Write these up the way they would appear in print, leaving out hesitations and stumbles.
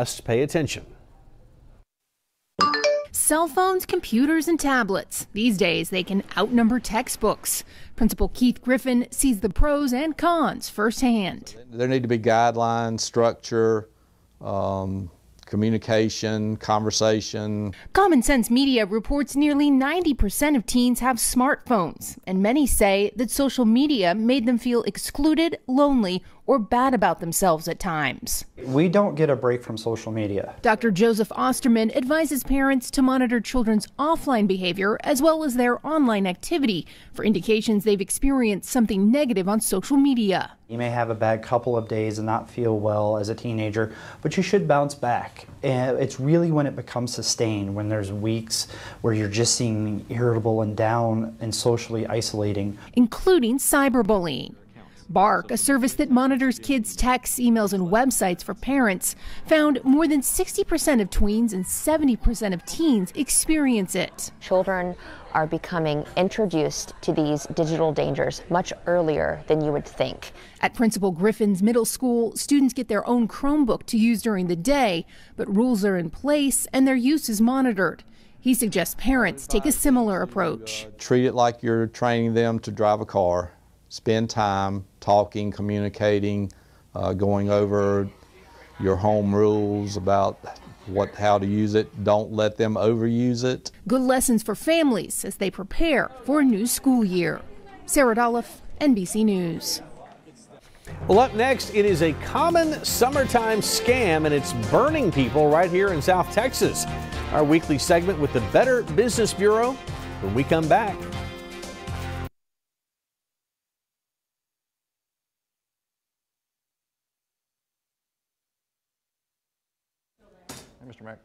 Must pay attention. Cell phones, computers, and tablets. These days, they can outnumber textbooks. Principal Keith Griffin sees the pros and cons firsthand. There need to be guidelines, structure, communication, conversation. Common Sense Media reports nearly 90% of teens have smartphones, and many say that social media made them feel excluded, lonely, or bad about themselves at times. We don't get a break from social media. Dr. Joseph Osterman advises parents to monitor children's offline behavior as well as their online activity for indications they've experienced something negative on social media. You may have a bad couple of days and not feel well as a teenager, but you should bounce back. And it's really when it becomes sustained, when there's weeks where you're just seeing irritable and down and socially isolating. Including cyberbullying. Bark, a service that monitors kids' texts, emails, and websites for parents, found more than 60% of tweens and 70% of teens experience it. Children are becoming introduced to these digital dangers much earlier than you would think. At Principal Griffin's middle school, students get their own Chromebook to use during the day, but rules are in place and their use is monitored. He suggests parents take a similar approach. Treat it like you're training them to drive a car. Spend time talking, communicating, going over your home rules about how to use it. Don't let them overuse it. Good lessons for families as they prepare for a new school year. Sarah Dolph, NBC News. Well, up next, it is a common summertime scam, and it's burning people right here in South Texas. Our weekly segment with the Better Business Bureau when we come back. Mr. Mack.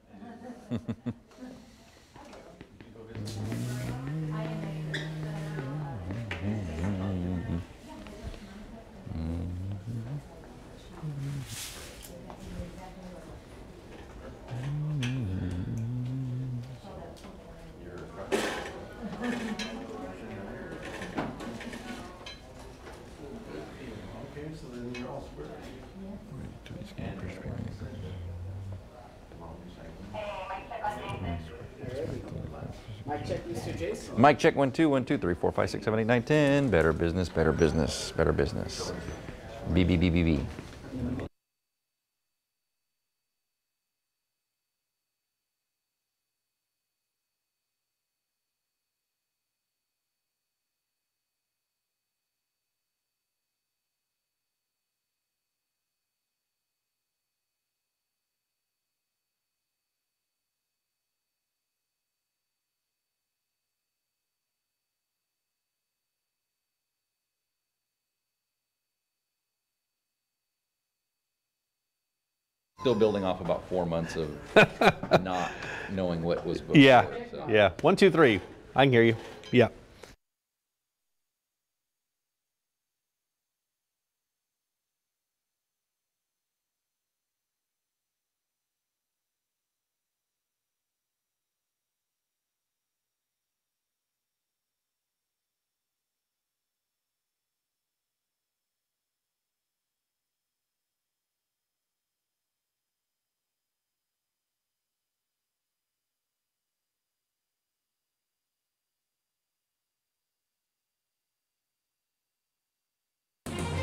Mic check 1 2 1 2 3 4 5 6 7 8 9 10. Better business, better business, better business. B B B B B. Still building off about 4 months of not knowing what was before. Yeah, so. Yeah. 1 2 3. I can hear you. Yeah.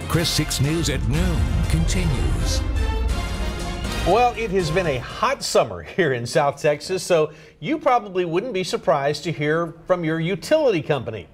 Chris 6 News at noon continues. Well, it has been a hot summer here in South Texas, so you probably wouldn't be surprised to hear from your utility company.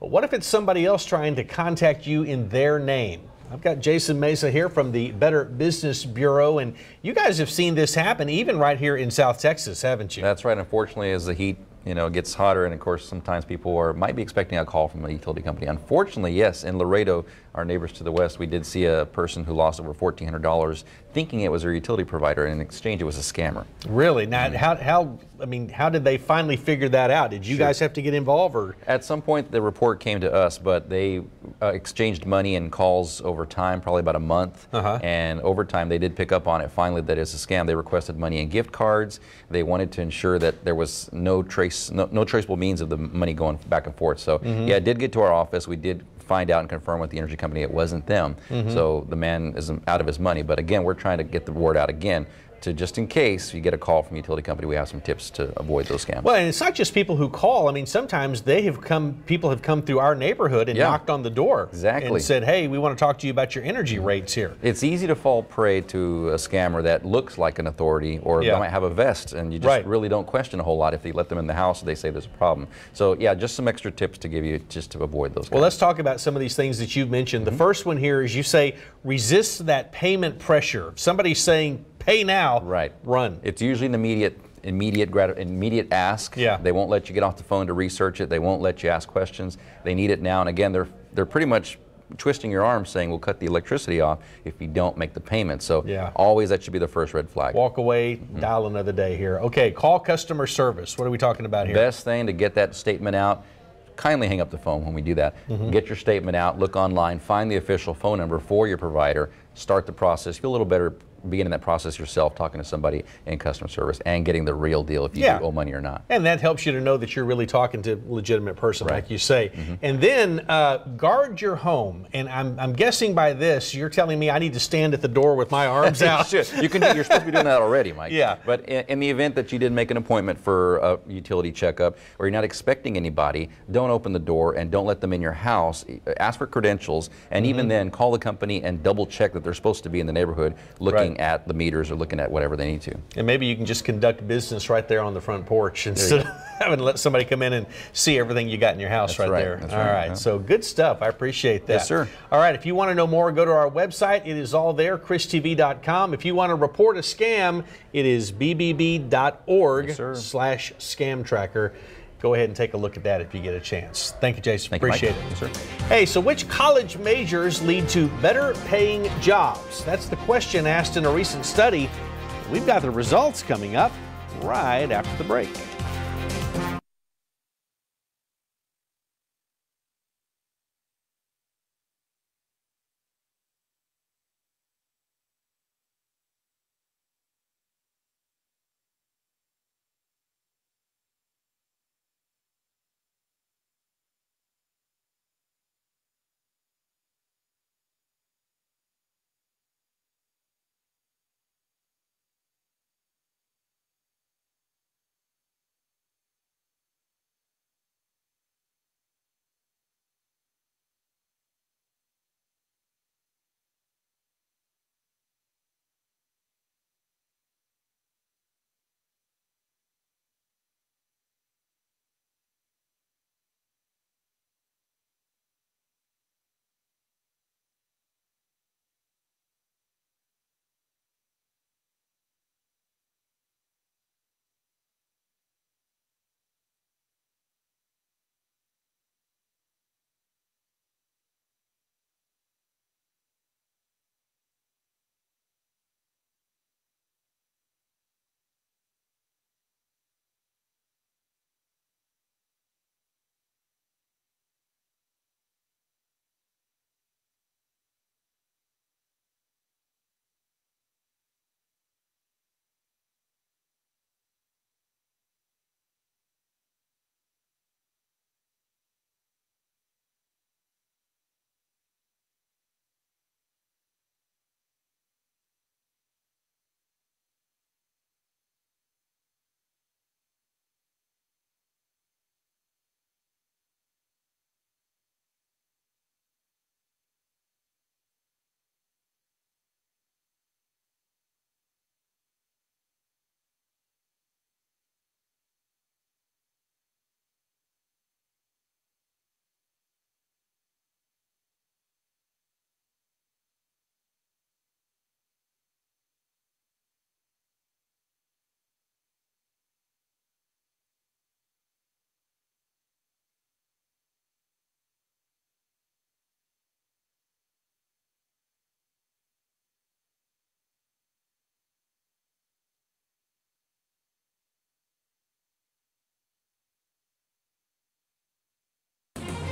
But what if it's somebody else trying to contact you in their name? I've got Jason Mesa here from the Better Business Bureau, and you guys have seen this happen even right here in South Texas, haven't you? That's right. Unfortunately, as the heat gets hotter, and of course sometimes people might be expecting a call from a utility company. Unfortunately, yes, in Laredo, our neighbors to the west, we did see a person who lost over $1,400 thinking it was their utility provider, and in exchange it was a scammer. Really? Now, how did they finally figure that out? Did you guys have to get involved, or? At some point the report came to us, but they exchanged money and calls over time, probably about a month, and over time they did pick up on it finally that it's a scam. They requested money and gift cards. They wanted to ensure that there was no traceable means of the money going back and forth. So yeah, it did get to our office. We did find out and confirm with the energy company it wasn't them. So the man is out of his money. But again, we're trying to get the word out again to just in case you get a call from a utility company, we have some tips to avoid those scams. Well, and it's not just people who call. I mean, sometimes people have come through our neighborhood and knocked on the door. Exactly. And said, hey, we want to talk to you about your energy rates here. It's easy to fall prey to a scammer that looks like an authority, or they might have a vest, and you just really don't question a whole lot if you let them in the house and they say there's a problem. So yeah, just some extra tips to give you just to avoid those. Well, let's talk about some of these things that you've mentioned. The first one here is you say resist that payment pressure. If somebody's saying pay now, run. It's usually an immediate ask. Yeah. They won't let you get off the phone to research it. They won't let you ask questions. They need it now. And again, they're pretty much twisting your arm saying we'll cut the electricity off if you don't make the payment. So always that should be the first red flag. Walk away, dial another day here. Okay, call customer service. What are we talking about here? Best thing to get that statement out. Kindly hang up the phone when we do that. Get your statement out, look online, find the official phone number for your provider, start the process. Feel a little better beginning that process yourself, talking to somebody in customer service and getting the real deal if you do owe money or not. And that helps you to know that you're really talking to a legitimate person, like you say. And then guard your home. And I'm guessing by this, you're telling me I need to stand at the door with my arms out. You're supposed to be doing that already, Mike. Yeah. But in the event that you did make an appointment for a utility checkup, or you're not expecting anybody, don't open the door and don't let them in your house. Ask for credentials, and even then, call the company and double check that they're supposed to be in the neighborhood looking at the meters or looking at whatever they need to. And maybe you can just conduct business right there on the front porch instead of having to let somebody come in and see everything you got in your house there. All right. So good stuff. I appreciate that. Yes, sir. All right. If you want to know more, go to our website. It is all there, christv.com. If you want to report a scam, it is bbb.org/scam tracker. Go ahead and take a look at that if you get a chance. Thank you, Jason. Appreciate it. Yes, sir. Hey, so which college majors lead to better paying jobs? That's the question asked in a recent study. We've got the results coming up right after the break.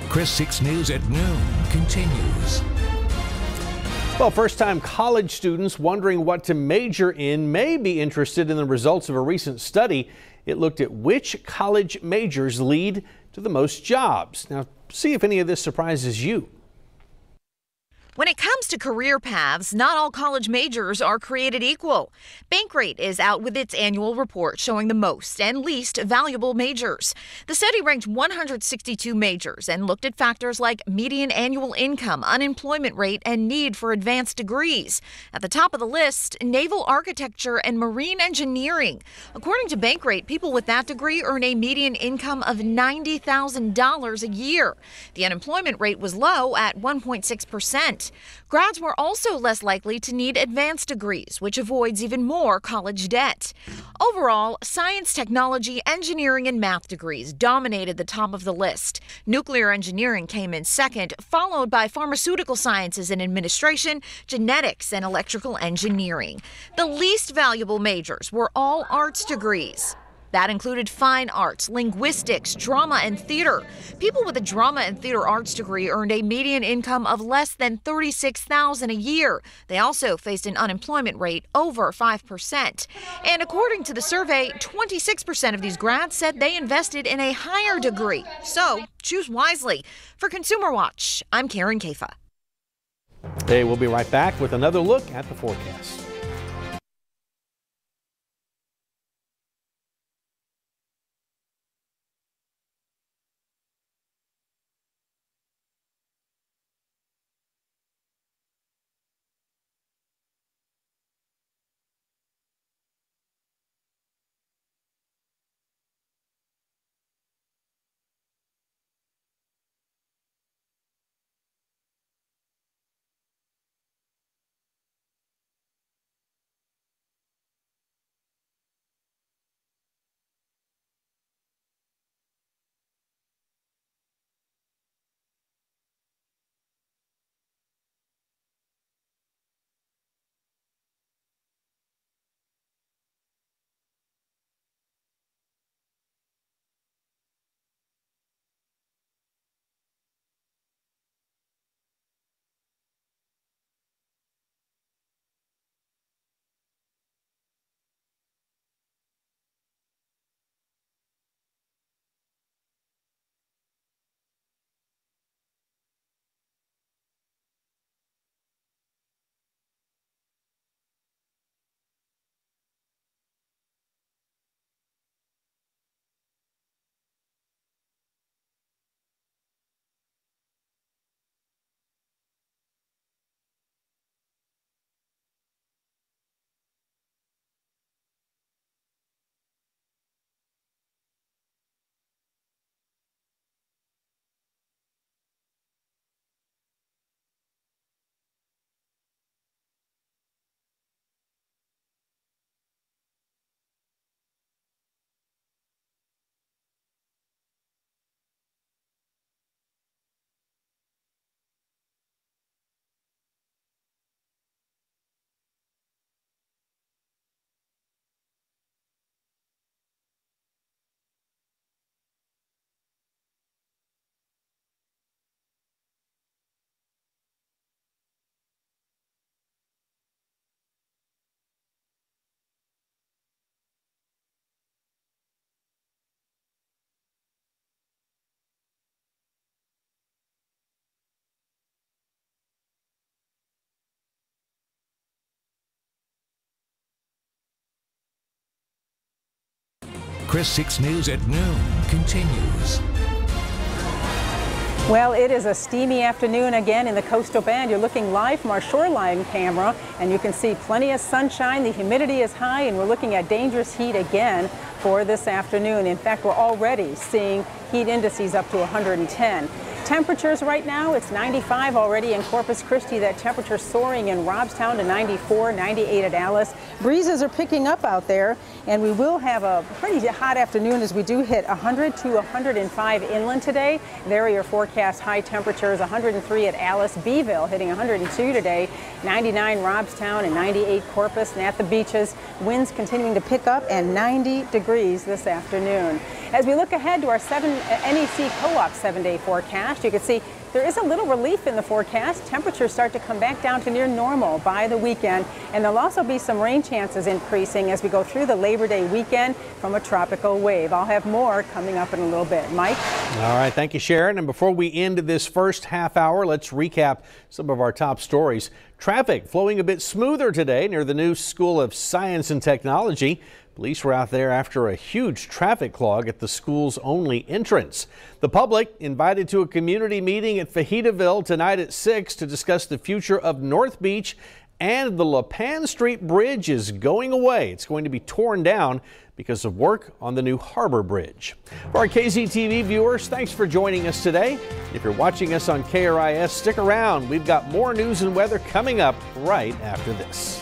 Chris 6 News at noon continues. Well, first-time college students wondering what to major in may be interested in the results of a recent study. It looked at which college majors lead to the most jobs. Now, see if any of this surprises you. When it comes to career paths, not all college majors are created equal. Bankrate is out with its annual report showing the most and least valuable majors. The study ranked 162 majors and looked at factors like median annual income, unemployment rate, and need for advanced degrees. At the top of the list, naval architecture and marine engineering. According to Bankrate, people with that degree earn a median income of $90,000 a year. The unemployment rate was low at 1.6%. Grads were also less likely to need advanced degrees, which avoids even more college debt. Overall, science, technology, engineering, and math degrees dominated the top of the list. Nuclear engineering came in second, followed by pharmaceutical sciences and administration, genetics, and electrical engineering. The least valuable majors were all arts degrees. That included fine arts, linguistics, drama, and theater. People with a drama and theater arts degree earned a median income of less than $36,000 a year. They also faced an unemployment rate over 5%. And according to the survey, 26% of these grads said they invested in a higher degree. So choose wisely. For Consumer Watch, I'm Karen Kafa. Hey, we'll be right back with another look at the forecast. Chris 6 News at noon continues. Well, it is a steamy afternoon again in the coastal band. You're looking live from our shoreline camera, and you can see plenty of sunshine. The humidity is high, and we're looking at dangerous heat again for this afternoon. In fact, we're already seeing heat indices up to 110. Temperatures right now, it's 95 already in Corpus Christi. That temperature soaring in Robstown to 94, 98 at Alice. Breezes are picking up out there, and we will have a pretty hot afternoon as we do hit 100 to 105 inland today. There are your forecast high temperatures, 103 at Alice, Beeville hitting 102 today, 99 Robstown and 98 Corpus. And at the beaches, winds continuing to pick up and 90 degrees this afternoon. As we look ahead to our NEC Co-op 7-day forecast, you can see there is a little relief in the forecast. Temperatures start to come back down to near normal by the weekend, and there'll also be some rain chances increasing as we go through the Labor Day weekend from a tropical wave. I'll have more coming up in a little bit. Mike? All right, thank you, Sharon. And before we end this first half hour, let's recap some of our top stories. Traffic flowing a bit smoother today near the new School of Science and Technology. Police were out there after a huge traffic clog at the school's only entrance. The public invited to a community meeting at Fajitaville tonight at 6 to discuss the future of North Beach, and the LaPan Street Bridge is going away. It's going to be torn down because of work on the new Harbor Bridge. For our KZTV viewers, thanks for joining us today. If you're watching us on KRIS, stick around. We've got more news and weather coming up right after this.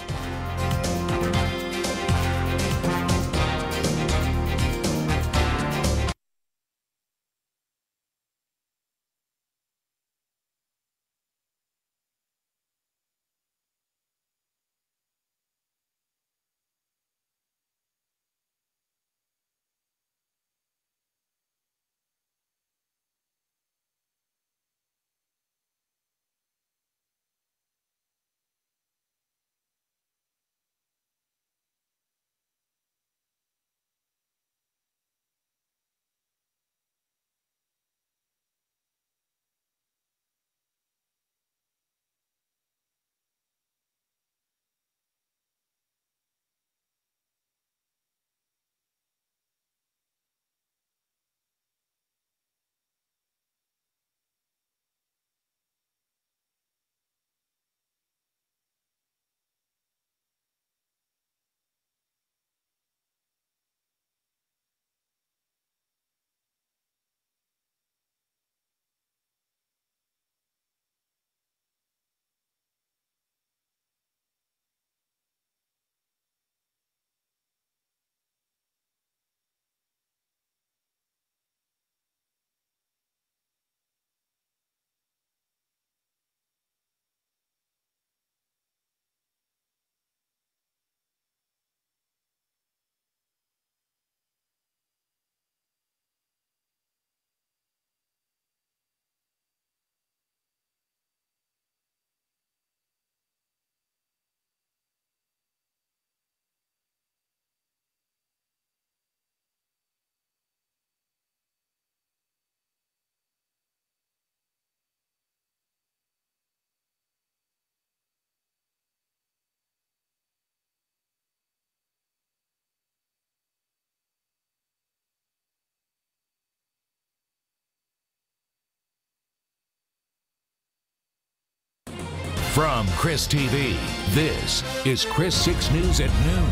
From Chris TV, this is Chris 6 News at noon.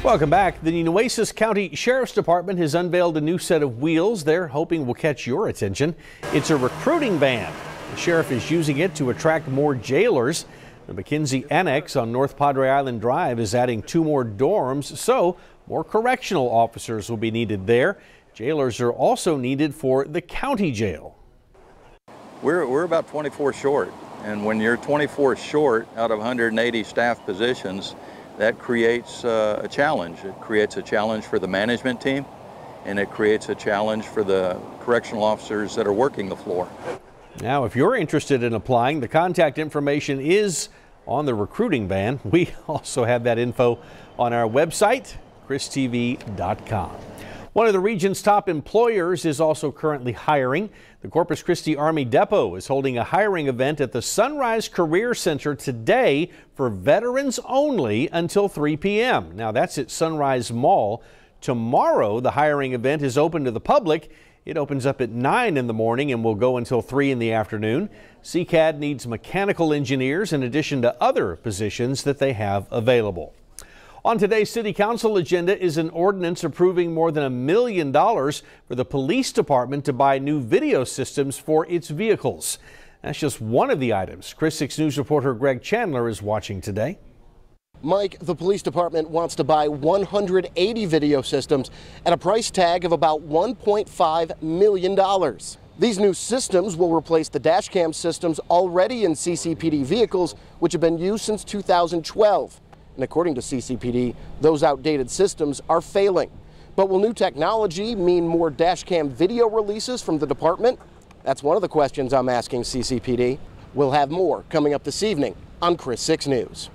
Welcome back. The Nueces County Sheriff's Department has unveiled a new set of wheels they're hoping will catch your attention. It's a recruiting van. The sheriff is using it to attract more jailers. The McKenzie Annex on North Padre Island Drive is adding 2 more dorms, so more correctional officers will be needed there. Jailers are also needed for the county jail. We're about 24 short, and when you're 24 short out of 180 staff positions, that creates a challenge. It creates a challenge for the management team, and it creates a challenge for the correctional officers that are working the floor. Now, if you're interested in applying, the contact information is on the recruiting van. We also have that info on our website, christv.com. One of the region's top employers is also currently hiring. The Corpus Christi Army Depot is holding a hiring event at the Sunrise Career Center today for veterans only until 3 p.m. Now, that's at Sunrise Mall. Tomorrow, the hiring event is open to the public. It opens up at 9 in the morning and will go until 3 in the afternoon. CCAD needs mechanical engineers in addition to other positions that they have available. On today's City Council agenda is an ordinance approving more than $1 million for the police department to buy new video systems for its vehicles. That's just one of the items. Chris 6 News reporter Greg Chandler is watching today. Mike, the police department wants to buy 180 video systems at a price tag of about $1.5 million. These new systems will replace the dashcam systems already in CCPD vehicles, which have been used since 2012. And according to CCPD, those outdated systems are failing. But will new technology mean more dashcam video releases from the department? That's one of the questions I'm asking CCPD. We'll have more coming up this evening on Chris 6 News.